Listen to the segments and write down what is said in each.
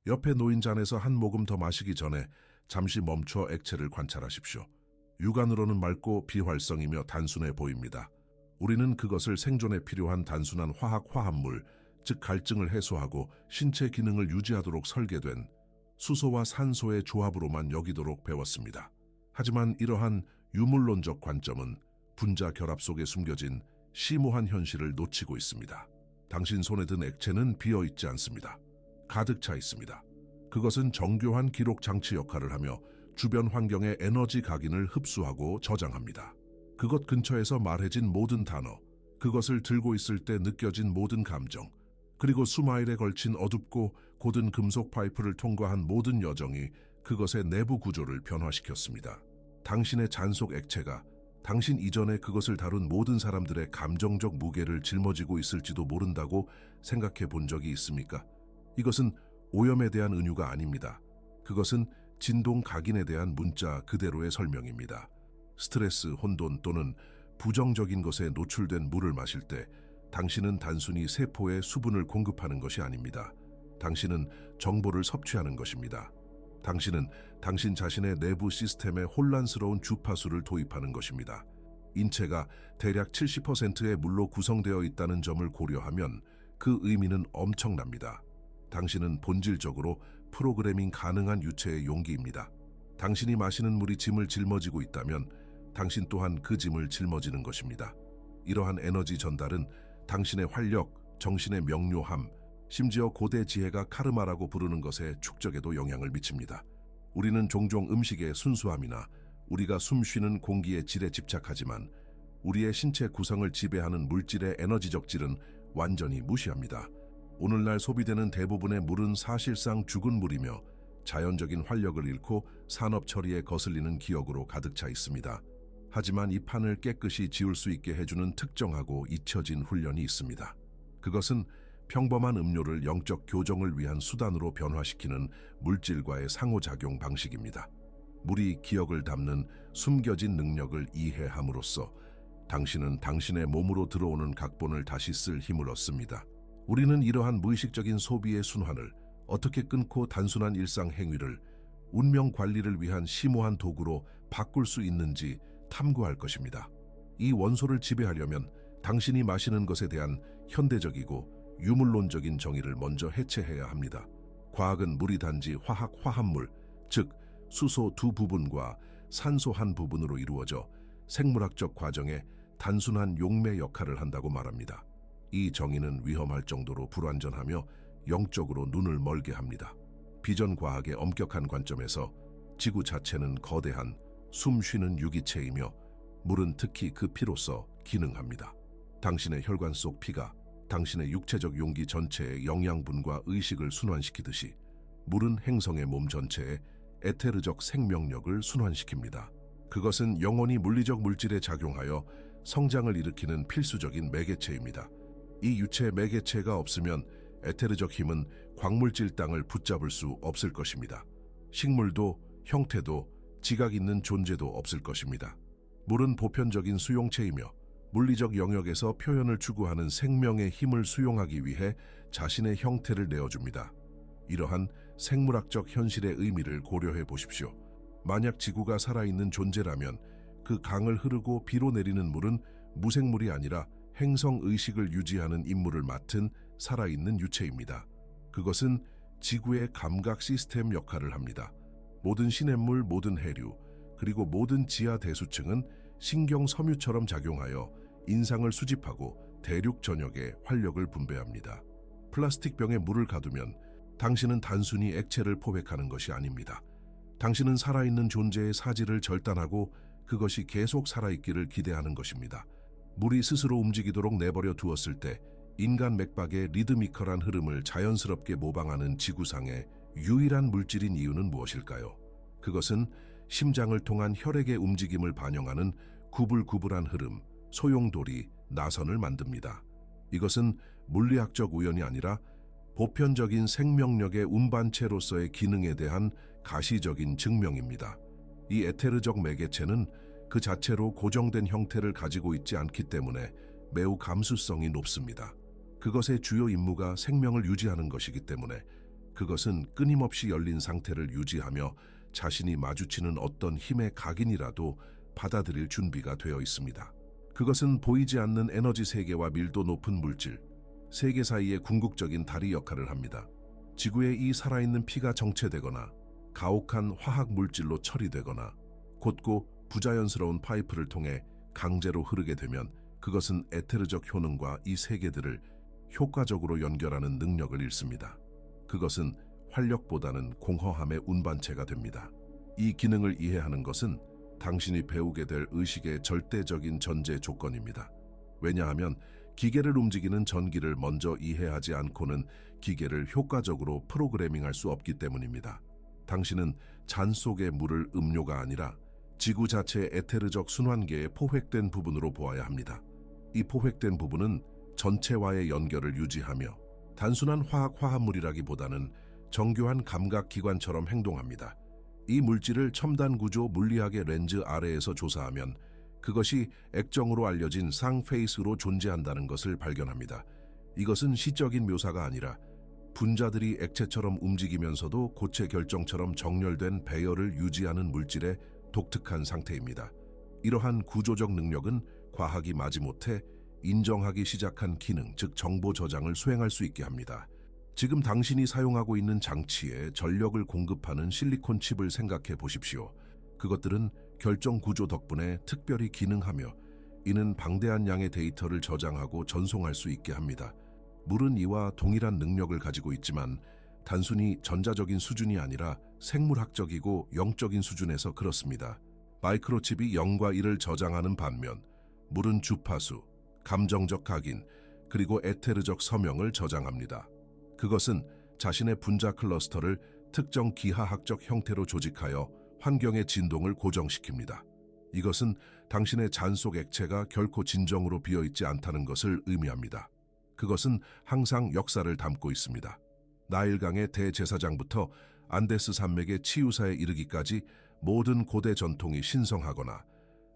옆에 놓인 잔에서 한 모금 더 마시기 전에 잠시 멈춰 액체를 관찰하십시오. 육안으로는 맑고 비활성이며 단순해 보입니다. 우리는 그것을 생존에 필요한 단순한 화학 화합물, 즉 갈증을 해소하고 신체 기능을 유지하도록 설계된 수소와 산소의 조합으로만 여기도록 배웠습니다. 하지만 이러한 유물론적 관점은 분자 결합 속에 숨겨진 심오한 현실을 놓치고 있습니다. 당신 손에 든 액체는 비어있지 않습니다. 가득 차 있습니다. 그것은 정교한 기록 장치 역할을 하며 주변 환경의 에너지 각인을 흡수하고 저장합니다. 그것 근처에서 말해진 모든 단어, 그것을 들고 있을 때 느껴진 모든 감정, 그리고 수마일에 걸친 어둡고 고든 금속 파이프를 통과한 모든 여정이 그것의 내부 구조를 변화시켰습니다. 당신의 잔 속 액체가 당신 이전에 그것을 다룬 모든 사람들의 감정적 무게를 짊어지고 있을지도 모른다고 생각해 본 적이 있습니까? 이것은 오염에 대한 은유가 아닙니다. 그것은 진동 각인에 대한 문자 그대로의 설명입니다. 스트레스, 혼돈 또는 부정적인 것에 노출된 물을 마실 때 당신은 단순히 세포에 수분을 공급하는 것이 아닙니다. 당신은 정보를 섭취하는 것입니다. 당신은 당신 자신의 내부 시스템에 혼란스러운 주파수를 도입하는 것입니다. 인체가 대략 70%의 물로 구성되어 있다는 점을 고려하면 그 의미는 엄청납니다. 당신은 본질적으로 프로그래밍 가능한 유체의 용기입니다. 당신이 마시는 물이 짐을 짊어지고 있다면 당신 또한 그 짐을 짊어지는 것입니다. 이러한 에너지 전달은 당신의 활력, 정신의 명료함, 심지어 고대 지혜가 카르마라고 부르는 것의 축적에도 영향을 미칩니다. 우리는 종종 음식의 순수함이나 우리가 숨쉬는 공기의 질에 집착하지만 우리의 신체 구성을 지배하는 물질의 에너지적 질은 완전히 무시합니다. 오늘날 소비되는 대부분의 물은 사실상 죽은 물이며 자연적인 활력을 잃고 산업 처리에 거슬리는 기억으로 가득 차 있습니다. 하지만 이 판을 깨끗이 지울 수 있게 해주는 특정하고 잊혀진 훈련이 있습니다. 그것은 평범한 음료를 영적 교정을 위한 수단으로 변화시키는 물질과의 상호작용 방식입니다. 물이 기억을 담는 숨겨진 능력을 이해함으로써 당신은 당신의 몸으로 들어오는 각본을 다시 쓸 힘을 얻습니다. 우리는 이러한 무의식적인 소비의 순환을 어떻게 끊고 단순한 일상 행위를 운명 관리를 위한 심오한 도구로 바꿀 수 있는지 탐구할 것입니다. 이 원소를 지배하려면 당신이 마시는 것에 대한 현대적이고 유물론적인 정의를 먼저 해체해야 합니다. 과학은 물이 단지 화학 화합물, 즉 수소 두 부분과 산소 한 부분으로 이루어져 생물학적 과정에 단순한 용매 역할을 한다고 말합니다. 이 정의는 위험할 정도로 불완전하며 영적으로 눈을 멀게 합니다. 비전 과학의 엄격한 관점에서 지구 자체는 거대한 숨 쉬는 유기체이며 물은 특히 그 피로서 기능합니다. 당신의 혈관 속 피가 당신의 육체적 용기 전체의 영양분과 의식을 순환시키듯이 물은 행성의 몸 전체에 에테르적 생명력을 순환시킵니다. 그것은 영원히 물리적 물질에 작용하여 성장을 일으키는 필수적인 매개체입니다. 이 유체 매개체가 없으면 에테르적 힘은 광물질 땅을 붙잡을 수 없을 것입니다. 식물도 형태도 지각 있는 존재도 없을 것입니다. 물은 보편적인 수용체이며 물리적 영역에서 표현을 추구하는 생명의 힘을 수용하기 위해 자신의 형태를 내어줍니다. 이러한 생물학적 현실의 의미를 고려해 보십시오. 만약 지구가 살아있는 존재라면 그 강을 흐르고 비로 내리는 물은 무생물이 아니라 행성 의식을 유지하는 임무를 맡은 살아있는 유체입니다. 그것은 지구의 감각 시스템 역할을 합니다. 모든 시냇물, 모든 해류, 그리고 모든 지하 대수층은 신경 섬유처럼 작용하여 인상을 수집하고 대륙 전역에 활력을 분배합니다. 플라스틱 병에 물을 가두면 당신은 단순히 액체를 포획하는 것이 아닙니다. 당신은 살아있는 존재의 사질을 절단하고 그것이 계속 살아있기를 기대하는 것입니다. 물이 스스로 움직이도록 내버려 두었을 때 인간 맥박의 리드미컬한 흐름을 자연스럽게 모방하는 지구상의 유일한 물질인 이유는 무엇일까요? 그것은 심장을 통한 혈액의 움직임을 반영하는 구불구불한 흐름, 소용돌이, 나선을 만듭니다. 이것은 물리학적 우연이 아니라 보편적인 생명력의 운반체로서의 기능에 대한 가시적인 증명입니다. 이 에테르적 매개체는 그 자체로 고정된 형태를 가지고 있지 않기 때문에 매우 감수성이 높습니다. 그것의 주요 임무가 생명을 유지하는 것이기 때문에 그것은 끊임없이 열린 상태를 유지하며 자신이 마주치는 어떤 힘의 각인이라도 받아들일 준비가 되어 있습니다. 그것은 보이지 않는 에너지 세계와 밀도 높은 물질, 세계 사이의 궁극적인 다리 역할을 합니다. 지구의 이 살아있는 피가 정체되거나 가혹한 화학 물질로 처리되거나 곧고 부자연스러운 파이프를 통해 강제로 흐르게 되면 그것은 에테르적 효능과 이 세계들을 효과적으로 연결하는 능력을 잃습니다. 그것은 활력보다는 공허함의 운반체가 됩니다. 이 기능을 이해하는 것은 당신이 배우게 될 의식의 절대적인 전제 조건입니다. 왜냐하면 기계를 움직이는 전기를 먼저 이해하지 않고는 기계를 효과적으로 프로그래밍할 수 없기 때문입니다. 당신은 잔 속의 물을 음료가 아니라 지구 자체의 에테르적 순환계의 포획된 부분으로 보아야 합니다. 이 포획된 부분은 전체와의 연결을 유지하며 단순한 화합물이라기보다는 정교한 감각기관처럼 행동합니다. 이 물질을 첨단 구조 물리학의 렌즈 아래에서 조사하면 그것이 액정으로 알려진 쌍페이스로 존재한다는 것을 발견합니다. 이것은 시적인 묘사가 아니라 분자들이 액체처럼 움직이면서도 고체 결정처럼 정렬된 배열을 유지하는 물질의 독특한 상태입니다. 이러한 구조적 능력은 과학이 마지못해 인정하기 시작한 기능, 즉 정보 저장을 수행할 수 있게 합니다. 지금 당신이 사용하고 있는 장치에 전력을 공급하는 실리콘 칩을 생각해 보십시오. 그것들은 결정 구조 덕분에 특별히 기능하며 이는 방대한 양의 데이터를 저장하고 전송할 수 있게 합니다. 물은 이와 동일한 능력을 가지고 있지만 단순히 전자적인 수준이 아니라 생물학적이고 영적인 수준에서 그렇습니다. 마이크로칩이 0과 1을 저장하는 반면 물은 주파수, 감정적 각인, 그리고 에테르적 서명을 저장합니다. 그것은 자신의 분자 클러스터를 특정 기하학적 형태로 조직하여 환경의 진동을 고정시킵니다. 이것은 당신의 잔 속 액체가 결코 진정으로 비어있지 않다는 것을 의미합니다. 그것은 항상 역사를 담고 있습니다. 나일강의 대제사장부터 안데스 산맥의 치유사에 이르기까지 모든 고대 전통이 신성하거나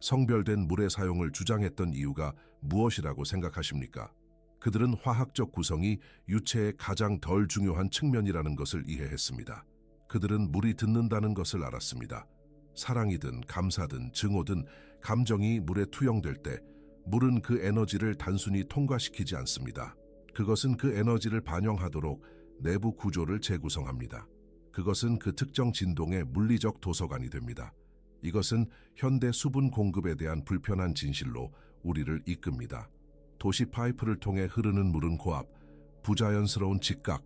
성별된 물의 사용을 주장했던 이유가 무엇이라고 생각하십니까? 그들은 화학적 구성이 유체의 가장 덜 중요한 측면이라는 것을 이해했습니다. 그들은 물이 듣는다는 것을 알았습니다. 사랑이든 감사든 증오든 감정이 물에 투영될 때 물은 그 에너지를 단순히 통과시키지 않습니다. 그것은 그 에너지를 반영하도록 내부 구조를 재구성합니다. 그것은 그 특정 진동의 물리적 도서관이 됩니다. 이것은 현대 수분 공급에 대한 불편한 진실로 우리를 이끕니다. 도시 파이프를 통해 흐르는 물은 고압, 부자연스러운 직각,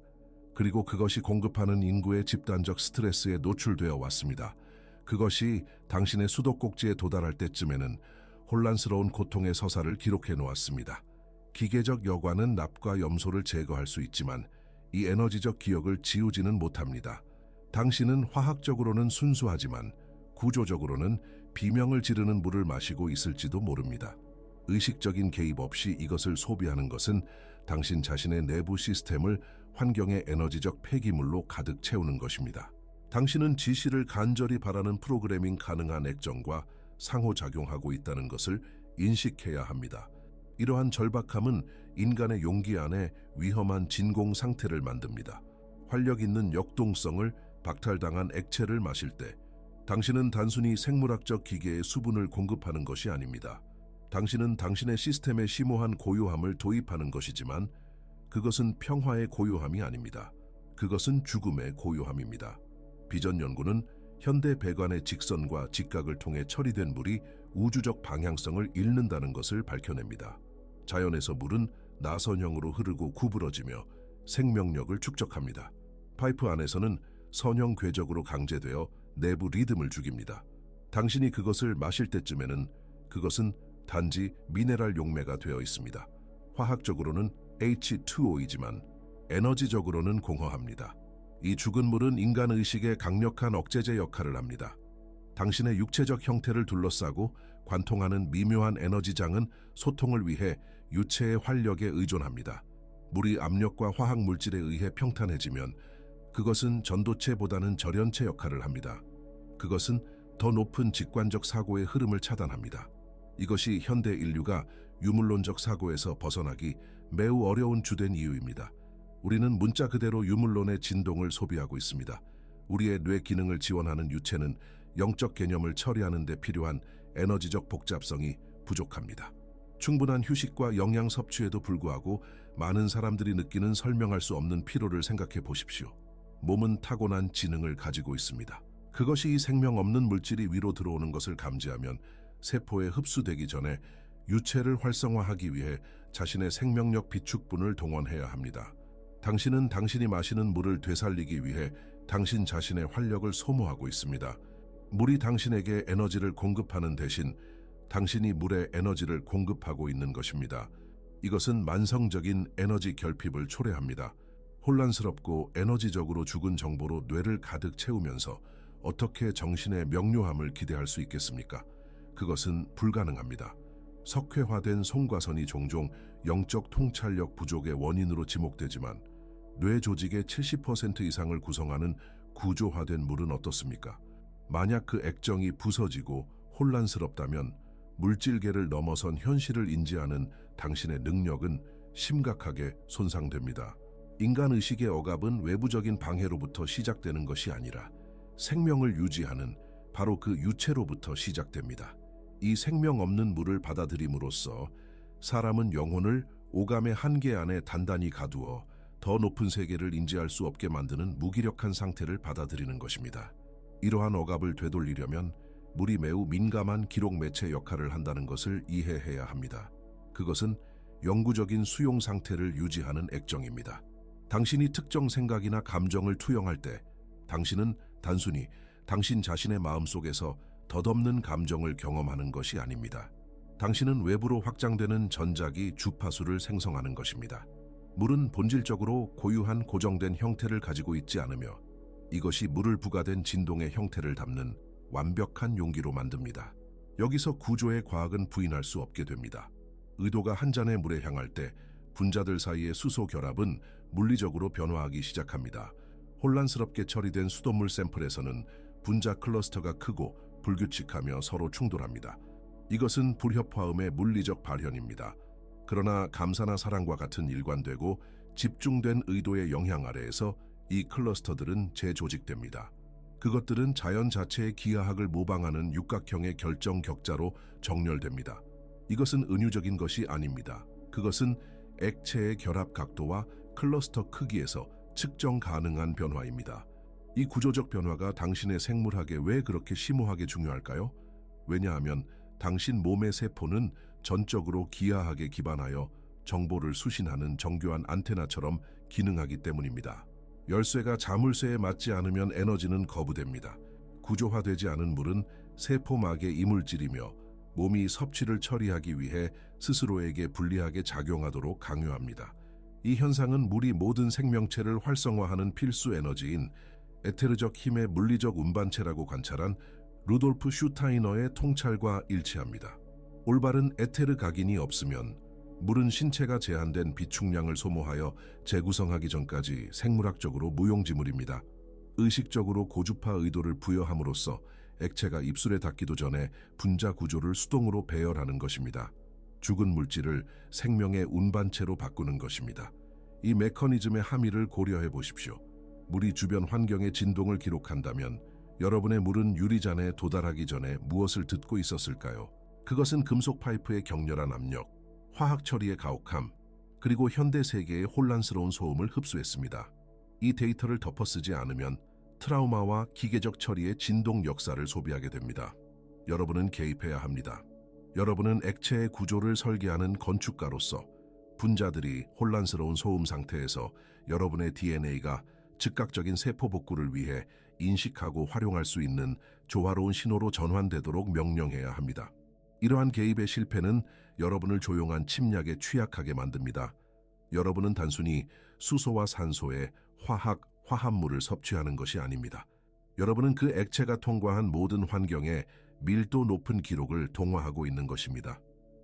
그리고 그것이 공급하는 인구의 집단적 스트레스에 노출되어 왔습니다. 그것이 당신의 수도꼭지에 도달할 때쯤에는 혼란스러운 고통의 서사를 기록해 놓았습니다. 기계적 여과는 납과 염소를 제거할 수 있지만 이 에너지적 기억을 지우지는 못합니다. 당신은 화학적으로는 순수하지만 구조적으로는 비명을 지르는 물을 마시고 있을지도 모릅니다. 의식적인 개입 없이 이것을 소비하는 것은 당신 자신의 내부 시스템을 환경의 에너지적 폐기물로 가득 채우는 것입니다. 당신은 지시를 간절히 바라는 프로그래밍 가능한 액정과 상호작용하고 있다는 것을 인식해야 합니다. 이러한 절박함은 인간의 용기 안에 위험한 진공 상태를 만듭니다. 활력 있는 역동성을 박탈당한 액체를 마실 때 당신은 단순히 생물학적 기계에 수분을 공급하는 것이 아닙니다. 당신은 당신의 시스템에 심오한 고요함을 도입하는 것이지만 그것은 평화의 고요함이 아닙니다. 그것은 죽음의 고요함입니다. 비전 연구는 현대 배관의 직선과 직각을 통해 처리된 물이 우주적 방향성을 잃는다는 것을 밝혀냅니다. 자연에서 물은 나선형으로 흐르고 구부러지며 생명력을 축적합니다. 파이프 안에서는 선형 궤적으로 강제되어 내부 리듬을 죽입니다. 당신이 그것을 마실 때쯤에는 그것은 단지 미네랄 용매가 되어 있습니다. 화학적으로는 H2O이지만 에너지적으로는 공허합니다. 이 죽은 물은 인간 의식의 강력한 억제제 역할을 합니다. 당신의 육체적 형태를 둘러싸고 관통하는 미묘한 에너지장은 소통을 위해 유체의 활력에 의존합니다. 물이 압력과 화학 물질에 의해 평탄해지면 그것은 전도체보다는 절연체 역할을 합니다. 그것은 더 높은 직관적 사고의 흐름을 차단합니다. 이것이 현대 인류가 유물론적 사고에서 벗어나기 매우 어려운 주된 이유입니다. 우리는 문자 그대로 유물론의 진동을 소비하고 있습니다. 우리의 뇌 기능을 지원하는 유체는 영적 개념을 처리하는 데 필요한 에너지적 복잡성이 부족합니다. 충분한 휴식과 영양 섭취에도 불구하고 많은 사람들이 느끼는 설명할 수 없는 피로를 생각해 보십시오. 몸은 타고난 지능을 가지고 있습니다. 그것이 이 생명 없는 물질이 위로 들어오는 것을 감지하면 세포에 흡수되기 전에 유체를 활성화하기 위해 자신의 생명력 비축분을 동원해야 합니다. 당신은 당신이 마시는 물을 되살리기 위해 당신 자신의 활력을 소모하고 있습니다. 물이 당신에게 에너지를 공급하는 대신 당신이 물에 에너지를 공급하고 있는 것입니다. 이것은 만성적인 에너지 결핍을 초래합니다. 혼란스럽고 에너지적으로 죽은 정보로 뇌를 가득 채우면서 어떻게 정신의 명료함을 기대할 수 있겠습니까? 그것은 불가능합니다. 석회화된 송과선이 종종 영적 통찰력 부족의 원인으로 지목되지만 뇌 조직의 70% 이상을 구성하는 구조화된 물은 어떻습니까? 만약 그 액정이 부서지고 혼란스럽다면 물질계를 넘어선 현실을 인지하는 당신의 능력은 심각하게 손상됩니다. 인간 의식의 억압은 외부적인 방해로부터 시작되는 것이 아니라 생명을 유지하는 바로 그 유체로부터 시작됩니다. 이 생명 없는 물을 받아들임으로써 사람은 영혼을 오감의 한계 안에 단단히 가두어 더 높은 세계를 인지할 수 없게 만드는 무기력한 상태를 받아들이는 것입니다. 이러한 억압을 되돌리려면 물이 매우 민감한 기록 매체 역할을 한다는 것을 이해해야 합니다. 그것은 영구적인 수용 상태를 유지하는 액정입니다. 당신이 특정 생각이나 감정을 투영할 때 당신은 단순히 당신 자신의 마음속에서 덧없는 감정을 경험하는 것이 아닙니다. 당신은 외부로 확장되는 전자기 주파수를 생성하는 것입니다. 물은 본질적으로 고유한 고정된 형태를 가지고 있지 않으며 이것이 물을 부과된 진동의 형태를 담는 완벽한 용기로 만듭니다. 여기서 구조의 과학은 부인할 수 없게 됩니다. 의도가 한 잔의 물에 향할 때 분자들 사이의 수소 결합은 물리적으로 변화하기 시작합니다. 혼란스럽게 처리된 수돗물 샘플에서는 분자 클러스터가 크고 불규칙하며 서로 충돌합니다. 이것은 불협화음의 물리적 발현입니다. 그러나 감사나 사랑과 같은 일관되고 집중된 의도의 영향 아래에서 이 클러스터들은 재조직됩니다. 그것들은 자연 자체의 기하학을 모방하는 육각형의 결정 격자로 정렬됩니다. 이것은 은유적인 것이 아닙니다. 그것은 액체의 결합 각도와 클러스터 크기에서 측정 가능한 변화입니다. 이 구조적 변화가 당신의 생물학에 왜 그렇게 심오하게 중요할까요? 왜냐하면 당신 몸의 세포는 전적으로 기하학에 기반하여 정보를 수신하는 정교한 안테나처럼 기능하기 때문입니다. 열쇠가 자물쇠에 맞지 않으면 에너지는 거부됩니다. 구조화되지 않은 물은 세포막의 이물질이며 몸이 섭취를 처리하기 위해 스스로에게 불리하게 작용하도록 강요합니다. 이 현상은 물이 모든 생명체를 활성화하는 필수 에너지인 에테르적 힘의 물리적 운반체라고 관찰한 루돌프 슈타이너의 통찰과 일치합니다. 올바른 에테르 각인이 없으면 물은 신체가 제한된 비축량을 소모하여 재구성하기 전까지 생물학적으로 무용지물입니다. 의식적으로 고주파 의도를 부여함으로써 액체가 입술에 닿기도 전에 분자 구조를 수동으로 배열하는 것입니다. 죽은 물질을 생명의 운반체로 바꾸는 것입니다. 이 메커니즘의 함의를 고려해 보십시오. 물이 주변 환경의 진동을 기록한다면 여러분의 물은 유리잔에 도달하기 전에 무엇을 듣고 있었을까요? 그것은 금속 파이프의 격렬한 압력, 화학 처리의 가혹함, 그리고 현대 세계의 혼란스러운 소음을 흡수했습니다. 이 데이터를 덮어쓰지 않으면 트라우마와 기계적 처리의 진동 역사를 소비하게 됩니다. 여러분은 개입해야 합니다. 여러분은 액체의 구조를 설계하는 건축가로서 분자들이 혼란스러운 소음 상태에서 여러분의 DNA가 즉각적인 세포 복구를 위해 인식하고 활용할 수 있는 조화로운 신호로 전환되도록 명령해야 합니다. 이러한 개입의 실패는 여러분을 조용한 침략에 취약하게 만듭니다. 여러분은 단순히 수소와 산소의 화합물을 섭취하는 것이 아닙니다. 여러분은 그 액체가 통과한 모든 환경에 밀도 높은 기록을 동화하고 있는 것입니다.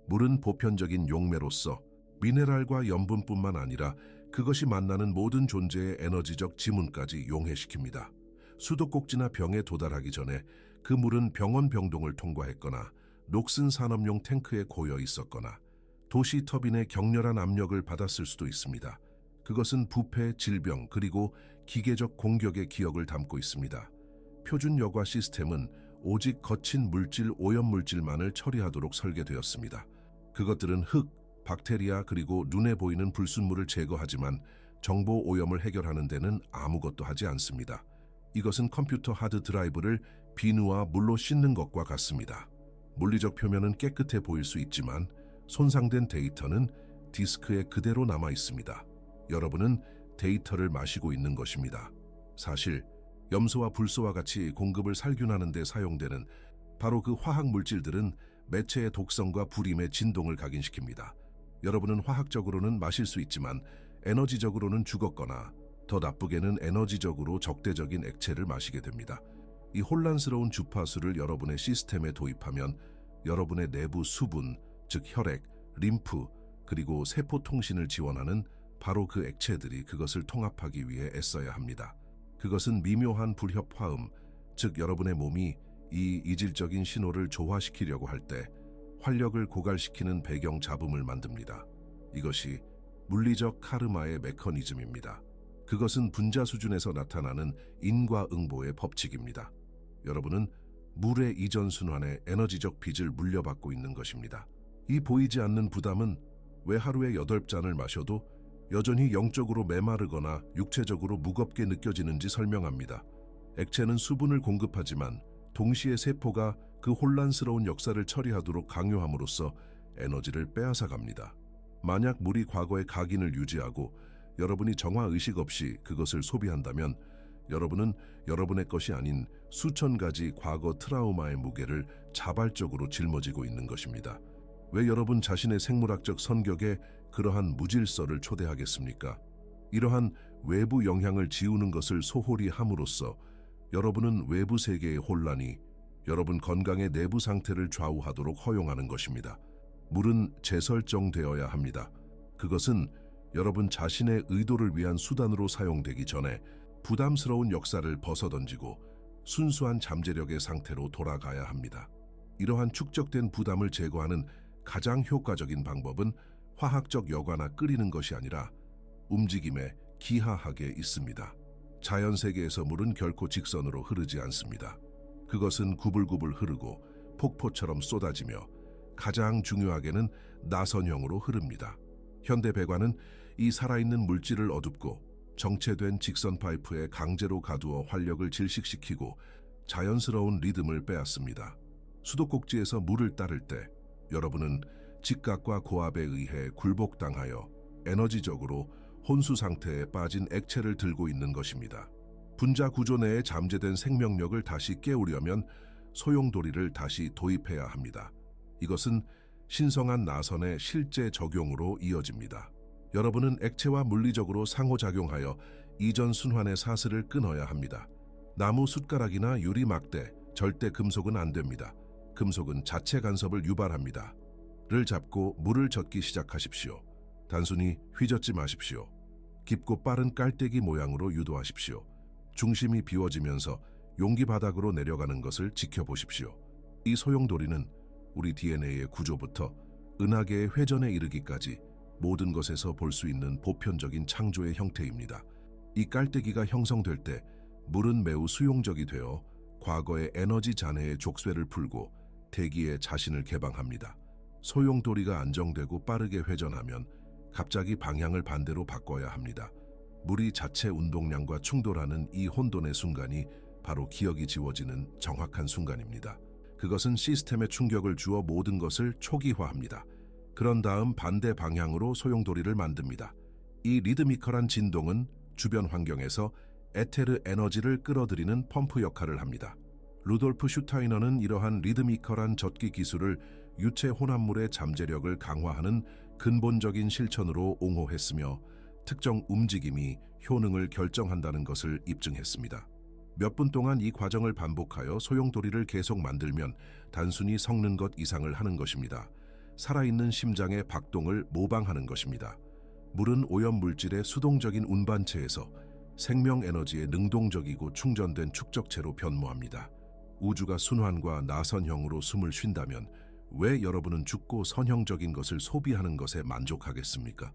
물은 보편적인 용매로서 미네랄과 염분뿐만 아니라 그것이 만나는 모든 존재의 에너지적 지문까지 용해시킵니다. 수도꼭지나 병에 도달하기 전에 그 물은 병원 병동을 통과했거나 녹슨 산업용 탱크에 고여 있었거나 도시 터빈의 격렬한 압력을 받았을 수도 있습니다. 그것은 부패, 질병, 그리고 기계적 공격의 기억을 담고 있습니다. 표준 여과 시스템은 오직 거친 물질, 오염물질만을 처리하도록 설계되었습니다. 그것들은 흙, 박테리아, 그리고 눈에 보이는 불순물을 제거하지만 정보 오염을 해결하는 데는 아무것도 하지 않습니다. 이것은 컴퓨터 하드 드라이브를 비누와 물로 씻는 것과 같습니다. 물리적 표면은 깨끗해 보일 수 있지만 손상된 데이터는 디스크에 그대로 남아 있습니다. 여러분은 데이터를 마시고 있는 것입니다. 사실 염소와 불소와 같이 공급을 살균하는 데 사용되는 바로 그 화학 물질들은 매체의 독성과 불임의 진동을 각인시킵니다. 여러분은 화학적으로는 마실 수 있지만 에너지적으로는 죽었거나 더 나쁘게는 에너지적으로 적대적인 액체를 마시게 됩니다. 이 혼란스러운 주파수를 여러분의 시스템에 도입하면 여러분의 내부 수분, 즉 혈액, 림프, 그리고 세포 통신을 지원하는 바로 그 액체들이 그것을 통합하기 위해 애써야 합니다. 그것은 미묘한 불협화음, 즉 여러분의 몸이 이 이질적인 신호를 조화시키려고 할 때 활력을 고갈시키는 배경 잡음을 만듭니다. 이것이 물리적 카르마의 메커니즘입니다. 그것은 분자 수준에서 나타나는 인과응보의 법칙입니다. 여러분은 물의 이전 순환에 에너지적 빚을 물려받고 있는 것입니다. 이 보이지 않는 부담은 왜 하루에 8잔을 마셔도 여전히 영적으로 메마르거나 육체적으로 무겁게 느껴지는지 설명합니다. 액체는 수분을 공급하지만 동시에 세포가 그 혼란스러운 역사를 처리하도록 강요함으로써 에너지를 빼앗아갑니다. 만약 물이 과거의 각인을 유지하고 여러분이 정화의식 없이 그것을 소비한다면 여러분은 여러분의 것이 아닌 수천 가지 과거 트라우마의 무게를 자발적으로 짊어지고 있는 것입니다. 왜 여러분 자신의 생물학적 선격에 그러한 무질서를 초대하겠습니까? 이러한 외부 영향을 지우는 것을 소홀히 함으로써 여러분은 외부 세계의 혼란이 여러분 건강의 내부 상태를 좌우하도록 허용하는 것입니다. 물은 재설정되어야 합니다. 그것은 여러분 자신의 의도를 위한 수단으로 사용되기 전에 부담스러운 역사를 벗어던지고 순수한 잠재력의 상태로 돌아가야 합니다. 이러한 축적된 부담을 제거하는 가장 효과적인 방법은 화학적 여과나 끓이는 것이 아니라 움직임에 기하하게 있습니다. 자연 세계에서 물은 결코 직선으로 흐르지 않습니다. 그것은 구불구불 흐르고 폭포처럼 쏟아지며 가장 중요하게는 나선형으로 흐릅니다. 현대 배관은 이 살아있는 물질을 어둡고 정체된 직선 파이프에 강제로 가두어 활력을 질식시키고 자연스러운 리듬을 빼앗습니다. 수도꼭지에서 물을 따를 때 여러분은 직각과 고압에 의해 굴복당하여 에너지적으로 혼수 상태에 빠진 액체를 들고 있는 것입니다. 분자 구조 내에 잠재된 생명력을 다시 깨우려면 소용돌이를 다시 도입해야 합니다. 이것은 신성한 나선의 실제 적용으로 이어집니다. 여러분은 액체와 물리적으로 상호작용하여 이전 순환의 사슬을 끊어야 합니다. 나무 숟가락이나 유리 막대, 절대 금속은 안 됩니다. 금속은 자체 간섭을 유발합니다. 를 잡고 물을 젓기 시작하십시오. 단순히 휘젓지 마십시오. 깊고 빠른 깔때기 모양으로 유도하십시오. 중심이 비워지면서 용기 바닥으로 내려가는 것을 지켜보십시오. 이 소용돌이는 우리 DNA의 구조부터 은하계의 회전에 이르기까지 모든 것에서 볼 수 있는 보편적인 창조의 형태입니다. 이 깔때기가 형성될 때 물은 매우 수용적이 되어 과거의 에너지 잔해의 족쇄를 풀고 대기에 자신을 개방합니다. 소용돌이가 안정되고 빠르게 회전하면 갑자기 방향을 반대로 바꿔야 합니다. 물이 자체 운동량과 충돌하는 이 혼돈의 순간이 바로 기억이 지워지는 정확한 순간입니다. 그것은 시스템에 충격을 주어 모든 것을 초기화합니다. 그런 다음 반대 방향으로 소용돌이를 만듭니다. 이 리드미컬한 진동은 주변 환경에서 에테르 에너지를 끌어들이는 펌프 역할을 합니다. 루돌프 슈타이너는 이러한 리드미컬한 젓기 기술을 유체 혼합물의 잠재력을 강화하는 근본적인 실천으로 옹호했으며 특정 움직임이 효능을 결정한다는 것을 입증했습니다. 몇 분 동안 이 과정을 반복하여 소용돌이를 계속 만들면 단순히 섞는 것 이상을 하는 것입니다. 살아있는 심장의 박동을 모방하는 것입니다. 물은 오염물질의 수동적인 운반체에서 생명 에너지의 능동적이고 충전된 축적체로 변모합니다. 우주가 순환과 나선형으로 숨을 쉰다면 왜 여러분은 죽고 선형적인 것을 소비하는 것에 만족하겠습니까?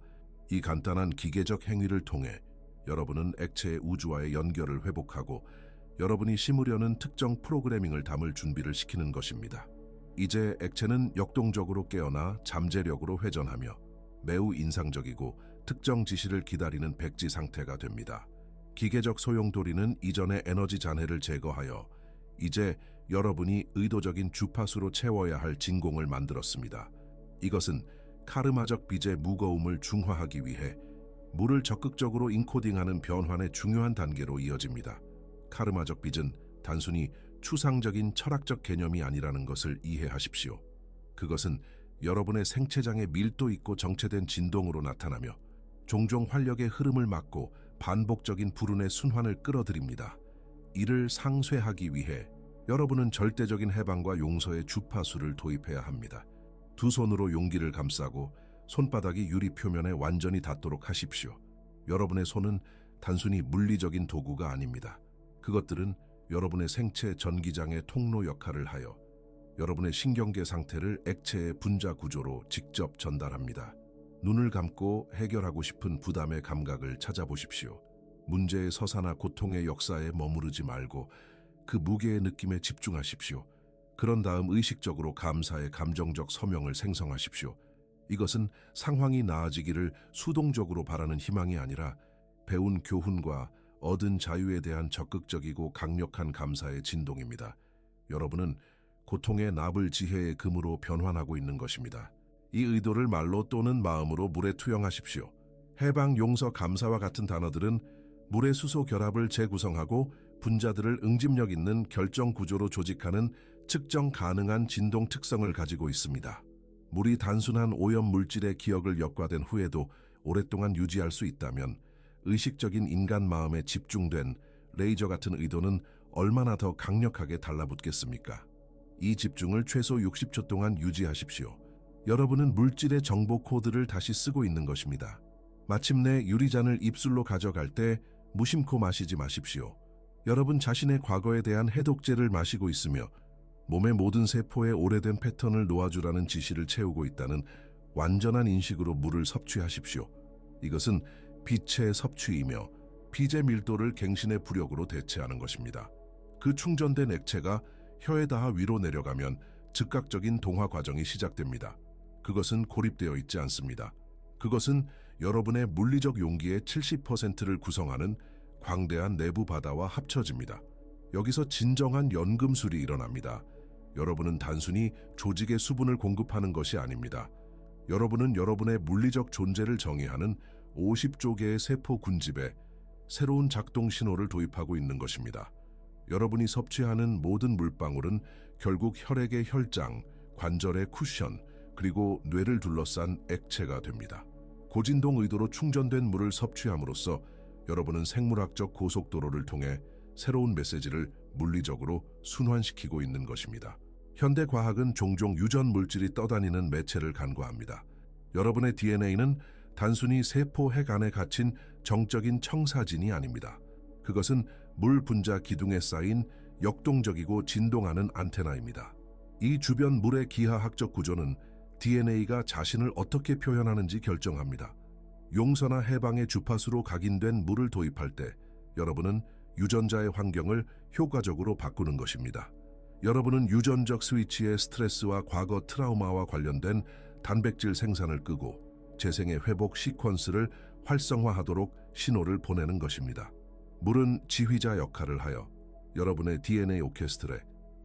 이 간단한 기계적 행위를 통해 여러분은 액체의 우주와의 연결을 회복하고 여러분이 심으려는 특정 프로그래밍을 담을 준비를 시키는 것입니다. 이제 액체는 역동적으로 깨어나 잠재력으로 회전하며 매우 인상적이고 특정 지시를 기다리는 백지 상태가 됩니다. 기계적 소용돌이는 이전의 에너지 잔해를 제거하여 이제 여러분이 의도적인 주파수로 채워야 할 진공을 만들었습니다. 이것은 카르마적 빚의 무거움을 중화하기 위해 물을 적극적으로 인코딩하는 변환의 중요한 단계로 이어집니다. 카르마적 빚은 단순히 추상적인 철학적 개념이 아니라는 것을 이해하십시오. 그것은 여러분의 생체장의 밀도 있고 정체된 진동으로 나타나며 종종 활력의 흐름을 막고 반복적인 불운의 순환을 끌어들입니다. 이를 상쇄하기 위해 여러분은 절대적인 해방과 용서의 주파수를 도입해야 합니다. 두 손으로 용기를 감싸고 손바닥이 유리 표면에 완전히 닿도록 하십시오. 여러분의 손은 단순히 물리적인 도구가 아닙니다. 그것들은 여러분의 생체 전기장의 통로 역할을 하여 여러분의 신경계 상태를 액체의 분자 구조로 직접 전달합니다. 눈을 감고 해결하고 싶은 부담의 감각을 찾아보십시오. 문제의 서사나 고통의 역사에 머무르지 말고 그 무게의 느낌에 집중하십시오. 그런 다음 의식적으로 감사의 감정적 서명을 생성하십시오. 이것은 상황이 나아지기를 수동적으로 바라는 희망이 아니라 배운 교훈과 얻은 자유에 대한 적극적이고 강력한 감사의 진동입니다. 여러분은 고통의 납을 지혜의 금으로 변환하고 있는 것입니다. 이 의도를 말로 또는 마음으로 물에 투영하십시오. 해방, 용서, 감사와 같은 단어들은 물의 수소 결합을 재구성하고 분자들을 응집력 있는 결정 구조로 조직하는 측정 가능한 진동 특성을 가지고 있습니다. 물이 단순한 오염 물질의 기억을 역과된 후에도 오랫동안 유지할 수 있다면 의식적인 인간 마음에 집중된 레이저 같은 의도는 얼마나 더 강력하게 달라붙겠습니까? 이 집중을 최소 60초 동안 유지하십시오. 여러분은 물질의 정보 코드를 다시 쓰고 있는 것입니다. 마침내 유리잔을 입술로 가져갈 때 무심코 마시지 마십시오. 여러분 자신의 과거에 대한 해독제를 마시고 있으며 몸의 모든 세포에 오래된 패턴을 놓아주라는 지시를 채우고 있다는 완전한 인식으로 물을 섭취하십시오. 이것은 빛의 섭취이며 피제 밀도를 갱신의 부력으로 대체하는 것입니다. 그 충전된 액체가 혀에 닿아 위로 내려가면 즉각적인 동화 과정이 시작됩니다. 그것은 고립되어 있지 않습니다. 그것은 여러분의 물리적 용기의 70%를 구성하는 광대한 내부 바다와 합쳐집니다. 여기서 진정한 연금술이 일어납니다. 여러분은 단순히 조직의 수분을 공급하는 것이 아닙니다. 여러분은 여러분의 물리적 존재를 정의하는 50조 개의 세포 군집에 새로운 작동 신호를 도입하고 있는 것입니다. 여러분이 섭취하는 모든 물방울은 결국 혈액의 혈장, 관절의 쿠션, 그리고 뇌를 둘러싼 액체가 됩니다. 고진동 의도로 충전된 물을 섭취함으로써 여러분은 생물학적 고속도로를 통해 새로운 메시지를 물리적으로 순환시키고 있는 것입니다. 현대 과학은 종종 유전 물질이 떠다니는 매체를 간과합니다. 여러분의 DNA는 단순히 세포 핵 안에 갇힌 정적인 청사진이 아닙니다. 그것은 물 분자 기둥에 쌓인 역동적이고 진동하는 안테나입니다. 이 주변 물의 기하학적 구조는 DNA가 자신을 어떻게 표현하는지 결정합니다. 용서나 해방의 주파수로 각인된 물을 도입할 때 여러분은 유전자의 환경을 효과적으로 바꾸는 것입니다. 여러분은 유전적 스위치의 스트레스와 과거 트라우마와 관련된 단백질 생산을 끄고 재생의 회복 시퀀스를 활성화하도록 신호를 보내는 것입니다. 물은 지휘자 역할을 하여 여러분의 DNA 오케스트라에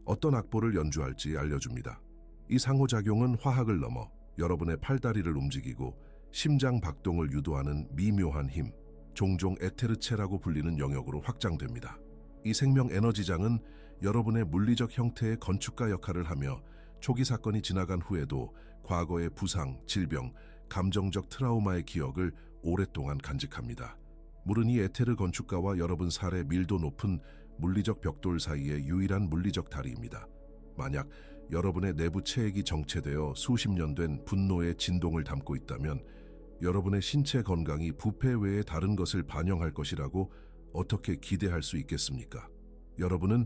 어떤 악보를 연주할지 알려줍니다. 이 상호작용은 화학을 넘어 여러분의 팔다리를 움직이고 심장 박동을 유도하는 미묘한 힘, 종종 에테르체라고 불리는 영역으로 확장됩니다. 이 생명 에너지장은 여러분의 물리적 형태의 건축가 역할을 하며 초기 사건이 지나간 후에도 과거의 부상, 질병, 감정적 트라우마의 기억을 오랫동안 간직합니다. 물은 이 에테르 건축가와 여러분 살의 밀도 높은 물리적 벽돌 사이의 유일한 물리적 다리입니다. 만약 여러분의 내부 체액이 정체되어 수십 년 된 분노의 진동을 담고 있다면 여러분의 신체 건강이 부패 외에 다른 것을 반영할 것이라고 어떻게 기대할 수 있겠습니까? 여러분은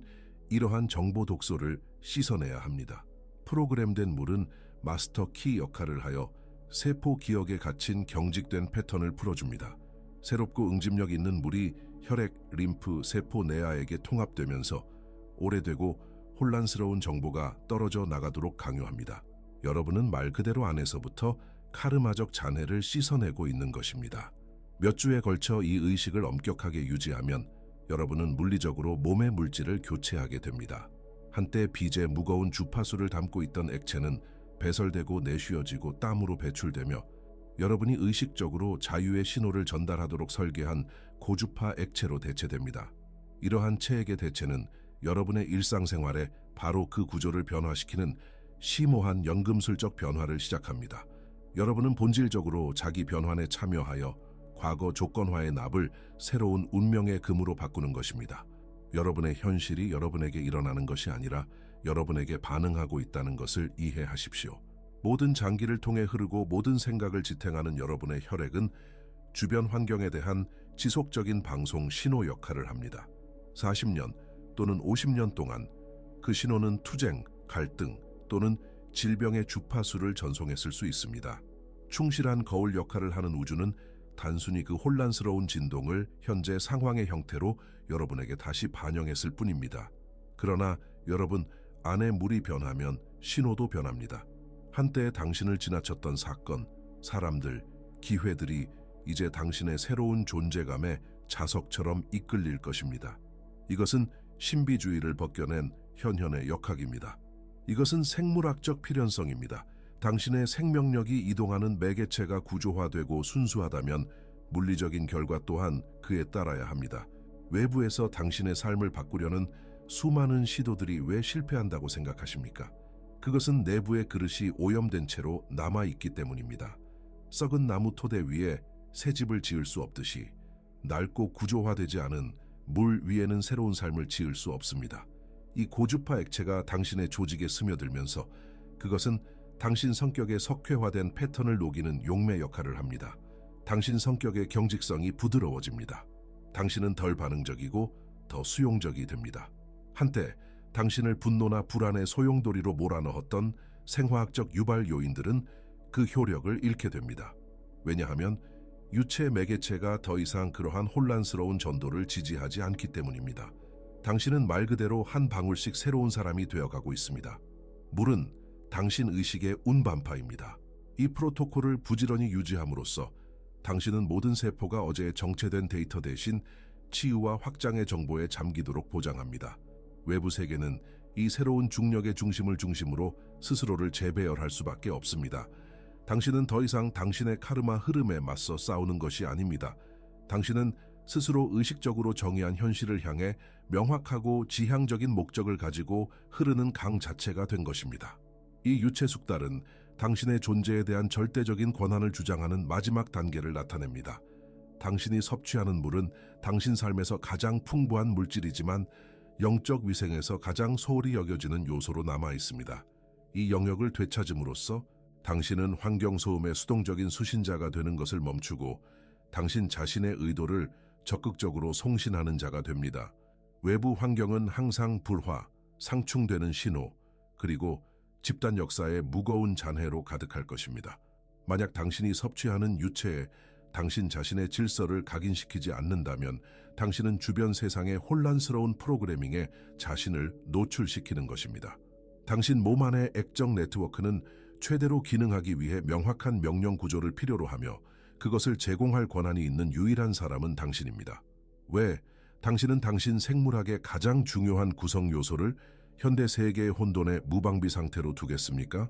이러한 정보 독소를 씻어내야 합니다. 프로그램된 물은 마스터 키 역할을 하여 세포 기억에 갇힌 경직된 패턴을 풀어줍니다. 새롭고 응집력 있는 물이 혈액, 림프, 세포 내하에게 통합되면서 오래되고 혼란스러운 정보가 떨어져 나가도록 강요합니다. 여러분은 말 그대로 안에서부터 카르마적 잔해를 씻어내고 있는 것입니다. 몇 주에 걸쳐 이 의식을 엄격하게 유지하면 여러분은 물리적으로 몸의 물질을 교체하게 됩니다. 한때 빚에 무거운 주파수를 담고 있던 액체는 배설되고 내쉬어지고 땀으로 배출되며 여러분이 의식적으로 자유의 신호를 전달하도록 설계한 고주파 액체로 대체됩니다. 이러한 체액의 대체는 여러분의 일상생활에 바로 그 구조를 변화시키는 심오한 연금술적 변화를 시작합니다. 여러분은 본질적으로 자기 변환에 참여하여 과거 조건화의 납을 새로운 운명의 금으로 바꾸는 것입니다. 여러분의 현실이 여러분에게 일어나는 것이 아니라 여러분에게 반응하고 있다는 것을 이해하십시오. 모든 장기를 통해 흐르고 모든 생각을 지탱하는 여러분의 혈액은 주변 환경에 대한 지속적인 방송 신호 역할을 합니다. 40년 또는 50년 동안 그 신호는 투쟁, 갈등 또는 질병의 주파수를 전송했을 수 있습니다. 충실한 거울 역할을 하는 우주는 단순히 그 혼란스러운 진동을 현재 상황의 형태로 여러분에게 다시 반영했을 뿐입니다. 그러나 여러분 안에 물이 변하면 신호도 변합니다. 한때 당신을 지나쳤던 사건, 사람들, 기회들이 이제 당신의 새로운 존재감에 자석처럼 이끌릴 것입니다. 이것은 신비주의를 벗겨낸 현현의 역학입니다. 이것은 생물학적 필연성입니다. 당신의 생명력이 이동하는 매개체가 구조화되고 순수하다면 물리적인 결과 또한 그에 따라야 합니다. 외부에서 당신의 삶을 바꾸려는 수많은 시도들이 왜 실패한다고 생각하십니까? 그것은 내부의 그릇이 오염된 채로 남아있기 때문입니다. 썩은 나무 토대 위에 새 집을 지을 수 없듯이 낡고 구조화되지 않은 물 위에는 새로운 삶을 지을 수 없습니다. 이 고주파 액체가 당신의 조직에 스며들면서 그것은 당신 성격의 석회화된 패턴을 녹이는 용매 역할을 합니다. 당신 성격의 경직성이 부드러워집니다. 당신은 덜 반응적이고 더 수용적이 됩니다. 한때 당신을 분노나 불안의 소용돌이로 몰아넣었던 생화학적 유발 요인들은 그 효력을 잃게 됩니다. 왜냐하면 유체 매개체가 더 이상 그러한 혼란스러운 전도를 지지하지 않기 때문입니다. 당신은 말 그대로 한 방울씩 새로운 사람이 되어가고 있습니다. 물은 당신 의식의 운반파입니다. 이 프로토콜을 부지런히 유지함으로써 당신은 모든 세포가 어제 정체된 데이터 대신 치유와 확장의 정보에 잠기도록 보장합니다. 외부 세계는 이 새로운 중력의 중심을 중심으로 스스로를 재배열할 수밖에 없습니다. 당신은 더 이상 당신의 카르마 흐름에 맞서 싸우는 것이 아닙니다. 당신은 스스로 의식적으로 정의한 현실을 향해 명확하고 지향적인 목적을 가지고 흐르는 강 자체가 된 것입니다. 이 유체 숙달은 당신의 존재에 대한 절대적인 권한을 주장하는 마지막 단계를 나타냅니다. 당신이 섭취하는 물은 당신 삶에서 가장 풍부한 물질이지만 영적 위생에서 가장 소홀히 여겨지는 요소로 남아 있습니다. 이 영역을 되찾음으로써 당신은 환경소음의 수동적인 수신자가 되는 것을 멈추고 당신 자신의 의도를 적극적으로 송신하는 자가 됩니다. 외부 환경은 항상 불화, 상충되는 신호, 그리고 집단 역사의 무거운 잔해로 가득할 것입니다. 만약 당신이 섭취하는 유체에 당신 자신의 질서를 각인시키지 않는다면 당신은 주변 세상의 혼란스러운 프로그래밍에 자신을 노출시키는 것입니다. 당신 몸 안의 액정 네트워크는 최대로 기능하기 위해 명확한 명령 구조를 필요로 하며 그것을 제공할 권한이 있는 유일한 사람은 당신입니다. 왜? 당신은 당신 생물학의 가장 중요한 구성 요소를 현대 세계의 혼돈의 무방비 상태로 두겠습니까?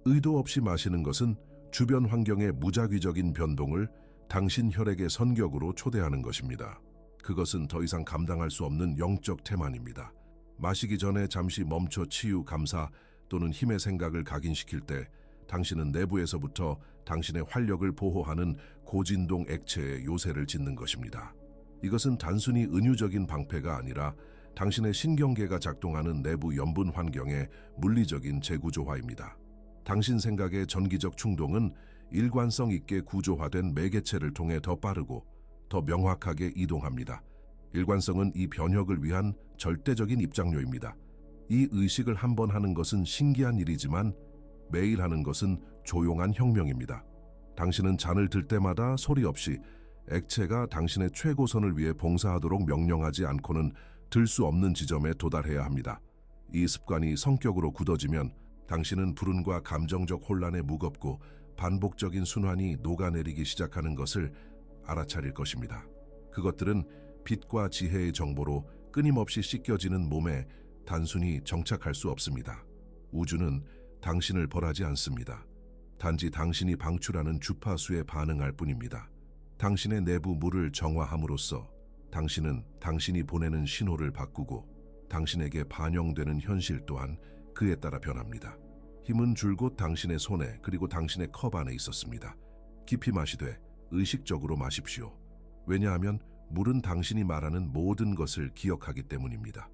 의도 없이 마시는 것은 주변 환경의 무작위적인 변동을 당신 혈액의 선격으로 초대하는 것입니다. 그것은 더 이상 감당할 수 없는 영적 태만입니다. 마시기 전에 잠시 멈춰 치유, 감사 또는 힘의 생각을 각인시킬 때 당신은 내부에서부터 당신의 활력을 보호하는 고진동 액체의 요새를 짓는 것입니다. 이것은 단순히 은유적인 방패가 아니라 당신의 신경계가 작동하는 내부 염분 환경의 물리적인 재구조화입니다. 당신 생각의 전기적 충동은 일관성 있게 구조화된 매개체를 통해 더 빠르고 더 명확하게 이동합니다. 일관성은 이 변혁을 위한 절대적인 입장료입니다. 이 의식을 한 번 하는 것은 신기한 일이지만 매일 하는 것은 조용한 혁명입니다. 당신은 잔을 들 때마다 소리 없이 액체가 당신의 최고선을 위해 봉사하도록 명령하지 않고는 들 수 없는 지점에 도달해야 합니다. 이 습관이 성격으로 굳어지면 당신은 불운과 감정적 혼란에 무겁고 반복적인 순환이 녹아내리기 시작하는 것을 알아차릴 것입니다. 그것들은 빛과 지혜의 정보로 끊임없이 씻겨지는 몸에 단순히 정착할 수 없습니다. 우주는 당신을 벌하지 않습니다. 단지 당신이 방출하는 주파수에 반응할 뿐입니다. 당신의 내부 물을 정화함으로써 당신은 당신이 보내는 신호를 바꾸고 당신에게 반영되는 현실 또한 그에 따라 변합니다. 힘은 줄곧 당신의 손에 그리고 당신의 컵 안에 있었습니다. 깊이 마시되 의식적으로 마십시오. 왜냐하면 물은 당신이 말하는 모든 것을 기억하기 때문입니다.